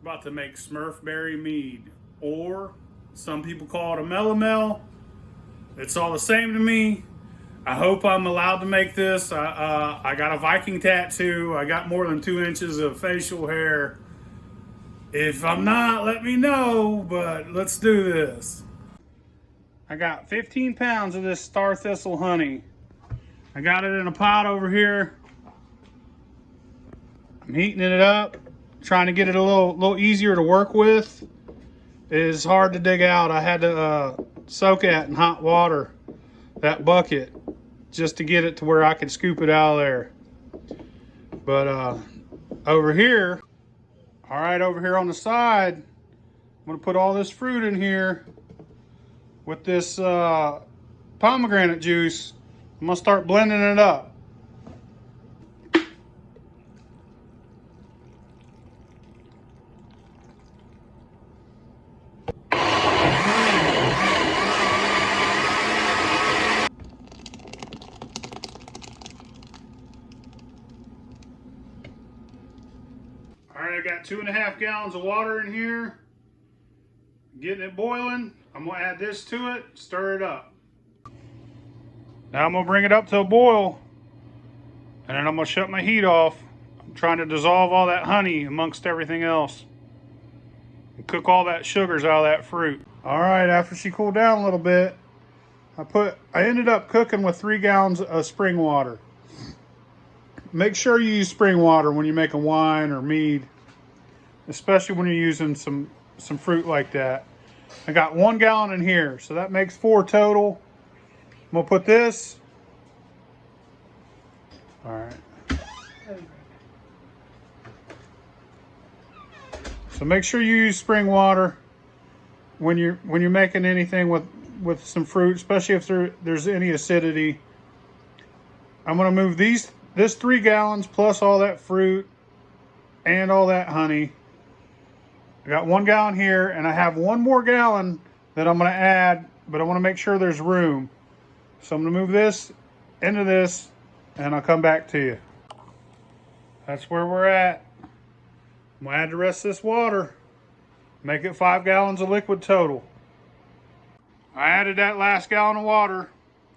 About to make Smurf berry mead, or some people call it a melomel. It's all the same to me. I hope I'm allowed to make this. I got a Viking tattoo. I got more than 2 inches of facial hair. If I'm not, let me know, but let's do this. I got 15 pounds of this star thistle honey. I got it in a pot over here. I'm heating it up, trying to get it a little easier to work with. It is hard to dig out. I had to soak it in hot water, that bucket, just to get it to where I could scoop it out of there. But over here, all right, over here on the side, I'm gonna put all this fruit in here with this pomegranate juice. I'm gonna start blending it up. All right, I got 2.5 gallons of water in here. Getting it boiling. I'm gonna add this to it, stir it up. Now I'm gonna bring it up to a boil, and then I'm gonna shut my heat off. I'm trying to dissolve all that honey amongst everything else and cook all that sugars out of that fruit. All right, after she cooled down a little bit, I ended up cooking with 3 gallons of spring water. Make sure you use spring water when you're making wine or mead, especially when you're using some fruit like that. I got 1 gallon in here, so that makes 4 total. I'm gonna put this. All right. So make sure you use spring water when you're making anything with some fruit, especially if there's any acidity. I'm gonna move this 3 gallons plus all that fruit and all that honey. I got 1 gallon here, and I have 1 more gallon that I'm gonna add, but I wanna make sure there's room. So I'm gonna move this into this, and I'll come back to you. That's where we're at. I'm gonna add the rest of this water, make it 5 gallons of liquid total. I added that last gallon of water.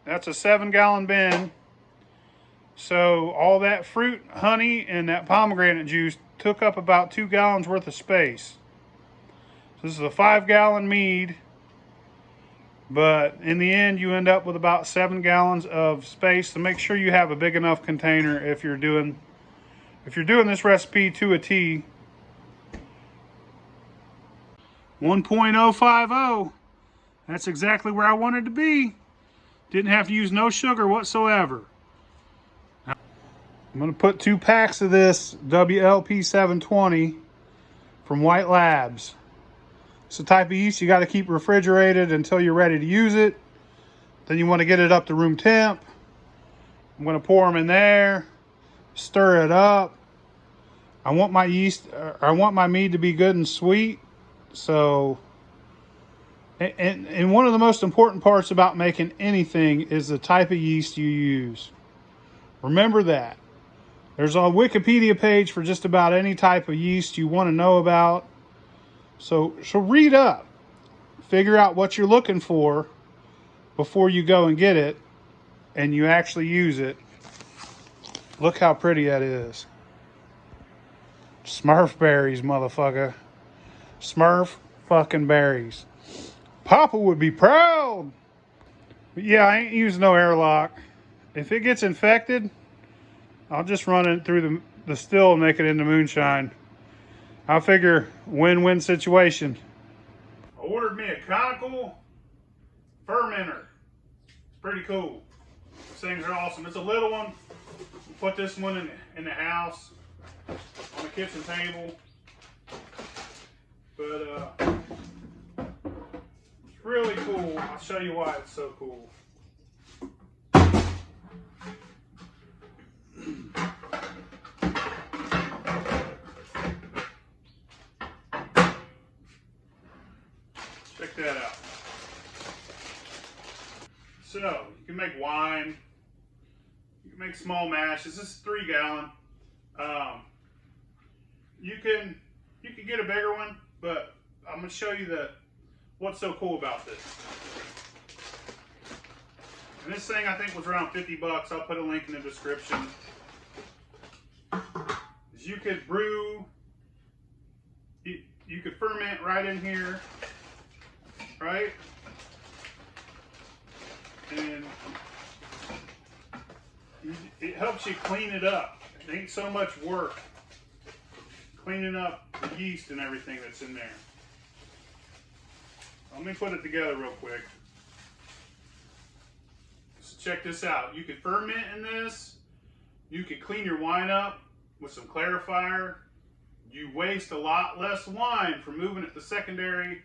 That's a 7-gallon bin. So all that fruit, honey, and that pomegranate juice took up about 2 gallons worth of space. So this is a 5-gallon mead, but in the end you end up with about 7 gallons of space. So make sure you have a big enough container if you're doing this recipe to a T. 1.050. That's exactly where I wanted to be. Didn't have to use no sugar whatsoever. I'm going to put 2 packs of this WLP 720 from White Labs. It's a type of yeast you got to keep refrigerated until you're ready to use it. Then you want to get it up to room temp. I'm going to pour them in there, stir it up. I want my mead to be good and sweet. So, and one of the most important parts about making anything is the type of yeast you use. Remember that. There's a Wikipedia page for just about any type of yeast you want to know about. So read up. Figure out what you're looking for before you go and get it and you actually use it. Look how pretty that is. Smurf berries, motherfucker. Smurf fucking berries. Papa would be proud. But yeah, I ain't using no airlock. If it gets infected, I'll just run it through the still and make it into moonshine. I figure win-win situation. I ordered me a Conical fermenter. It's pretty cool. These things are awesome. It's a little one. We'll put this one in the house on the kitchen table. But it's really cool. I'll show you why it's so cool. Check that out. So, you can make wine, you can make small mashes. This is 3 gallon. You can You could get a bigger one, but I'm going to show you what's so cool about this. And this thing I think was around 50 bucks. I'll put a link in the description. You could brew, you could ferment right in here, right? And it helps you clean it up. It ain't so much work cleaning up the yeast and everything that's in there. Let me put it together real quick. So check this out. You could ferment in this. You could clean your wine up with some clarifier. You waste a lot less wine from moving it to secondary.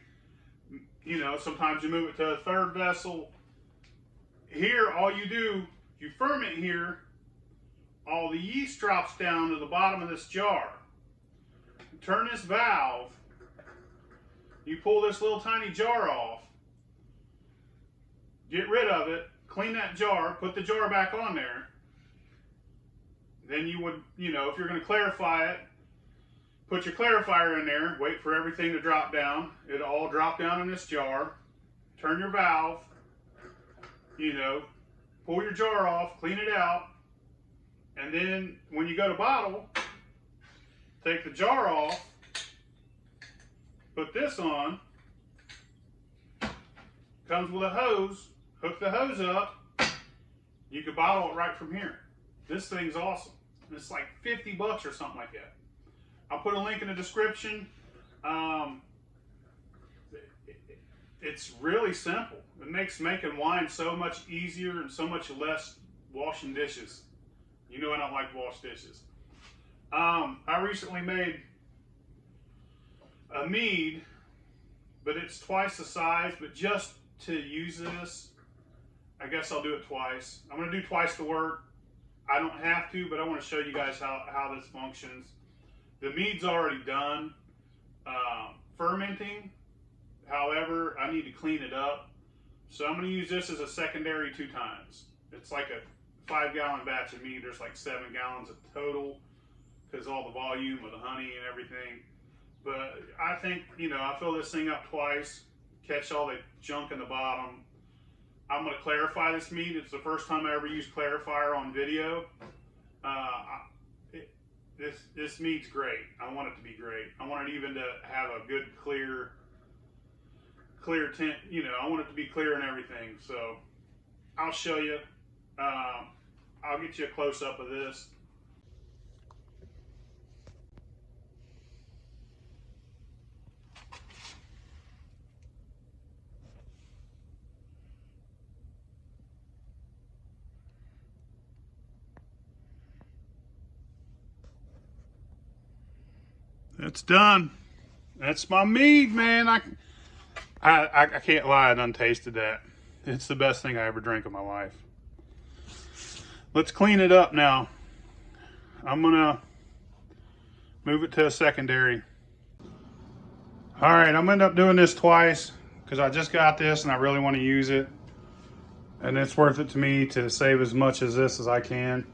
You know, sometimes you move it to a third vessel. Here, all you do, you ferment here, all the yeast drops down to the bottom of this jar. You turn this valve, you pull this little tiny jar off, get rid of it, clean that jar, put the jar back on there. Then you would, you know, if you're going to clarify it, put your clarifier in there, wait for everything to drop down. It'll all drop down in this jar. Turn your valve, you know, pull your jar off, clean it out, and then when you go to bottle, take the jar off, put this on, comes with a hose, hook the hose up, you can bottle it right from here. This thing's awesome. It's like 50 bucks or something like that. I'll put a link in the description. It's really simple. It makes making wine so much easier and so much less washing dishes. You know I don't like wash dishes. I recently made a mead, but it's twice the size, but just to use this, I guess I'll do it twice. I'm going to do twice the work. I don't have to, but I want to show you guys how this functions. The mead's already done fermenting. However, I need to clean it up. So I'm going to use this as a secondary 2 times. It's like a 5-gallon batch of mead. There's like 7 gallons of total because all the volume of the honey and everything. But I think, you know, I fill this thing up twice, catch all the junk in the bottom. I'm going to clarify this mead. It's the first time I ever used clarifier on video. This mead's great. I want it to be great. I want it even to have a good clear tint. You know, I want it to be clear and everything. So I'll show you. I'll get you a close-up of this. It's done. That's my mead, man. I can't lie, I done tasted that. It's the best thing I ever drank in my life. Let's clean it up now. I'm gonna move it to a secondary. All right, I'm gonna end up doing this twice because I just got this and I really want to use it. And it's worth it to me to save as much of this as I can.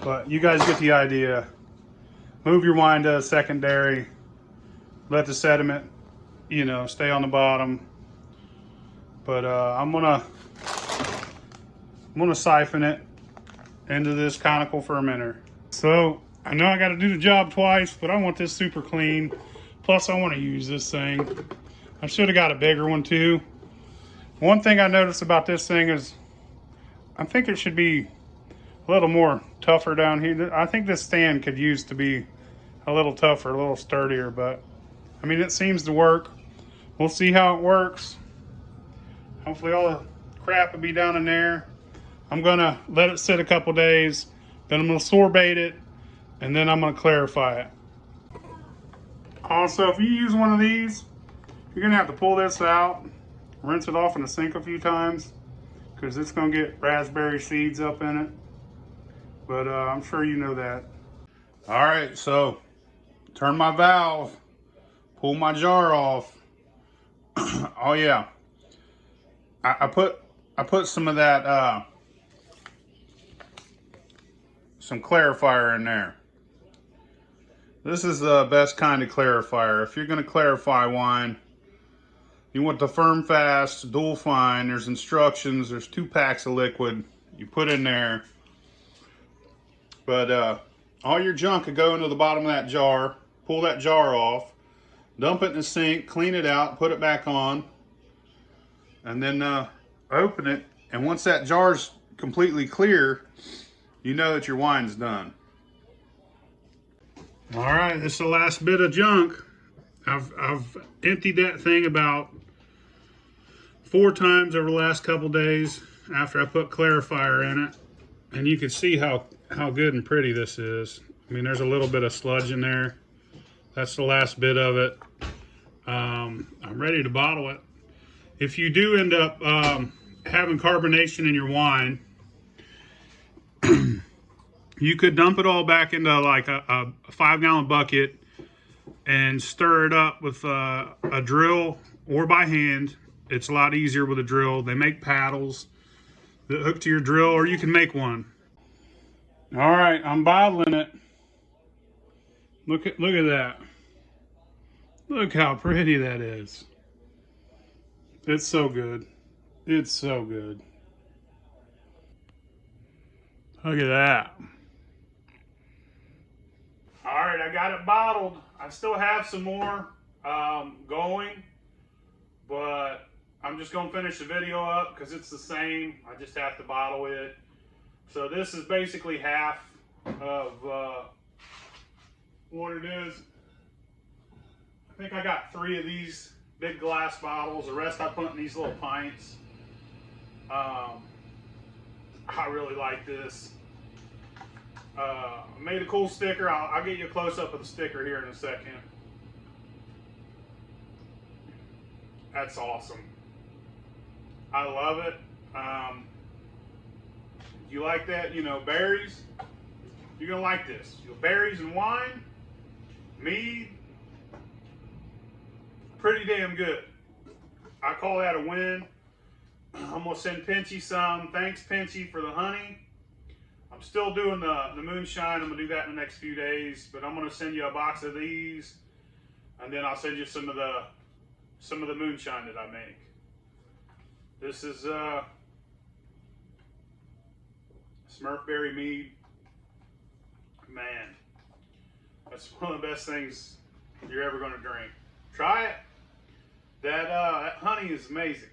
But you guys get the idea. Move your wine to a secondary. Let the sediment, you know, stay on the bottom. But I'm gonna siphon it into this conical fermenter. So I know I got to do the job twice, but I want this super clean. Plus, I want to use this thing. I should have got a bigger one too. One thing I noticed about this thing is I think it should be a little more tougher down here. I think this stand could use to be a little tougher, a little sturdier, but I mean, it seems to work. We'll see how it works. Hopefully all the crap will be down in there. I'm gonna let it sit a couple days, then I'm gonna sorbate it, and then I'm gonna clarify it. Also, if you use one of these, you're gonna have to pull this out, rinse it off in the sink a few times, because it's gonna get raspberry seeds up in it. But I'm sure you know that. All right, so turn my valve, pull my jar off. Oh yeah, I put some of that some clarifier in there. This is the best kind of clarifier. If you're going to clarify wine, you want the firm fast, dual fine. There's instructions. There's 2 packs of liquid you put in there. But all your junk could go into the bottom of that jar. Pull that jar off, dump it in the sink, clean it out, put it back on, and then open it. And once that jar's completely clear, you know that your wine's done. All right, this is the last bit of junk. I've emptied that thing about 4 times over the last couple days after I put clarifier in it, and you can see how good and pretty this is. I mean, there's a little bit of sludge in there. That's the last bit of it. I'm ready to bottle it. If you do end up having carbonation in your wine, you could dump it all back into like a 5-gallon bucket and stir it up with a drill or by hand. It's a lot easier with a drill. They make paddles that hook to your drill, or you can make one. All right, I'm bottling it. Look at that. Look how pretty that is. It's so good. It's so good. Look at that. All right, I got it bottled. I still have some more going, but I'm just gonna finish the video up because it's the same. I just have to bottle it. So this is basically half of what it is. I think I got 3 of these big glass bottles. The rest I put in these little pints. I really like this. I made a cool sticker. I'll get you a close-up of the sticker here in a second. That's awesome. I love it. You like that, you know, berries? You're gonna like this. Berries and wine, mead, pretty damn good. I call that a win. I'm gonna send Pinchy some. Thanks, Pinchy, for the honey. I'm still doing the moonshine. I'm gonna do that in the next few days, but I'm gonna send you a box of these, and then I'll send you some of the moonshine that I make. This is Smurf berry mead. Man, that's one of the best things you're ever gonna drink. Try it. That honey is amazing.